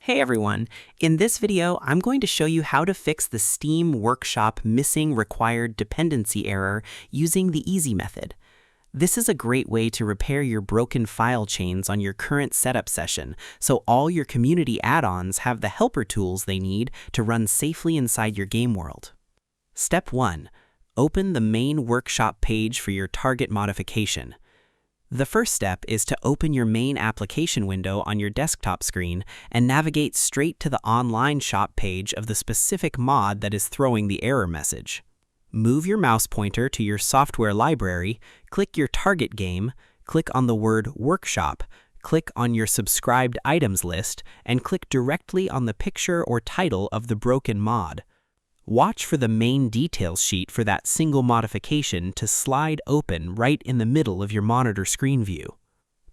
Hey everyone, in this video I'm going to show you how to fix the Steam Workshop missing required dependency error using the easy method. This is a great way to repair your broken file chains on your current setup session, so all your community add-ons have the helper tools they need to run safely inside your game world. Step 1. Open the main workshop page for your target modification. The first step is to open your main application window on your desktop screen and navigate straight to the online shop page of the specific mod that is throwing the error message. Move your mouse pointer to your software library, click your target game, click on the word Workshop, click on your subscribed items list, and click directly on the picture or title of the broken mod. Watch for the main details sheet for that single modification to slide open right in the middle of your monitor screen view.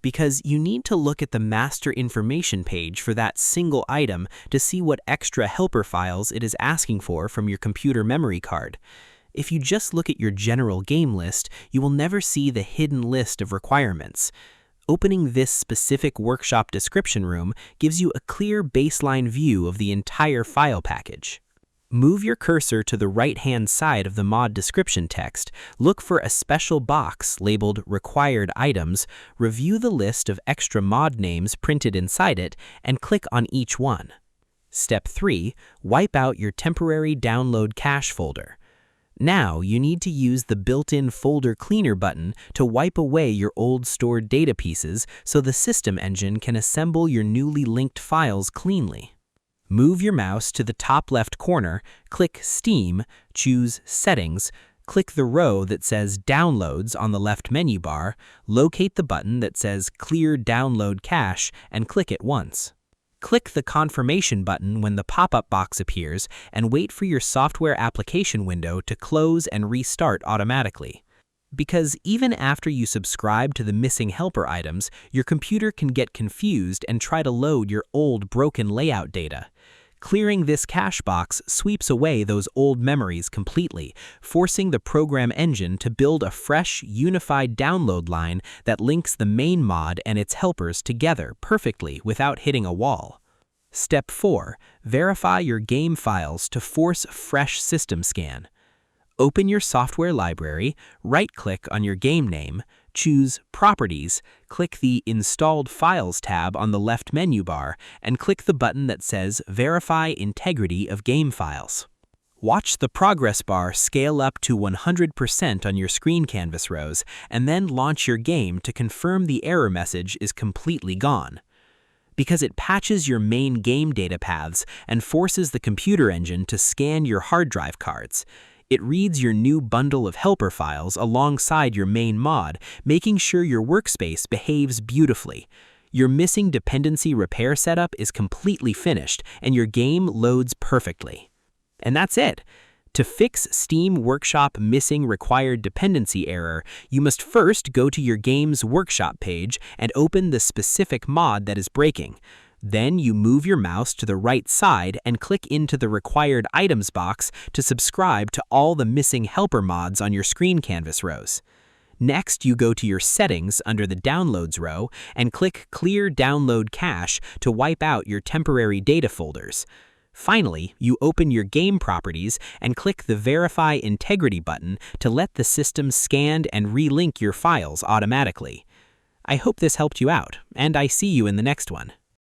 Because you need to look at the master information page for that single item to see what extra helper files it is asking for from your computer memory card. If you just look at your general game list, you will never see the hidden list of requirements. Opening this specific workshop description room gives you a clear baseline view of the entire file package. Move your cursor to the right-hand side of the mod description text, look for a special box labeled Required Items, review the list of extra mod names printed inside it, and click on each one. Step 3. Wipe out your temporary download cache folder. Now you need to use the built-in folder cleaner button to wipe away your old stored data pieces so the system engine can assemble your newly linked files cleanly. Move your mouse to the top left corner, click Steam, choose Settings, click the row that says Downloads on the left menu bar, locate the button that says Clear Download Cache, and click it once. Click the confirmation button when the pop-up box appears and wait for your software application window to close and restart automatically. Because even after you subscribe to the missing helper items, your computer can get confused and try to load your old broken layout data. Clearing this cache box sweeps away those old memories completely, forcing the program engine to build a fresh, unified download line that links the main mod and its helpers together perfectly without hitting a wall. Step 4. Verify your game files to force a fresh system scan. Open your software library, right-click on your game name, choose Properties, click the Installed Files tab on the left menu bar, and click the button that says Verify Integrity of Game Files. Watch the progress bar scale up to 100% on your screen canvas rows, and then launch your game to confirm the error message is completely gone. Because it patches your main game data paths and forces the computer engine to scan your hard drive cards. It reads your new bundle of helper files alongside your main mod, making sure your workspace behaves beautifully. Your missing dependency repair setup is completely finished, and your game loads perfectly. And that's it. To fix Steam Workshop missing required dependency error, you must first go to your game's workshop page and open the specific mod that is breaking. Then you move your mouse to the right side and click into the Required Items box to subscribe to all the missing helper mods on your screen canvas rows. Next, you go to your Settings under the Downloads row and click Clear Download Cache to wipe out your temporary data folders. Finally, you open your game properties and click the Verify Integrity button to let the system scan and relink your files automatically. I hope this helped you out, and I see you in the next one.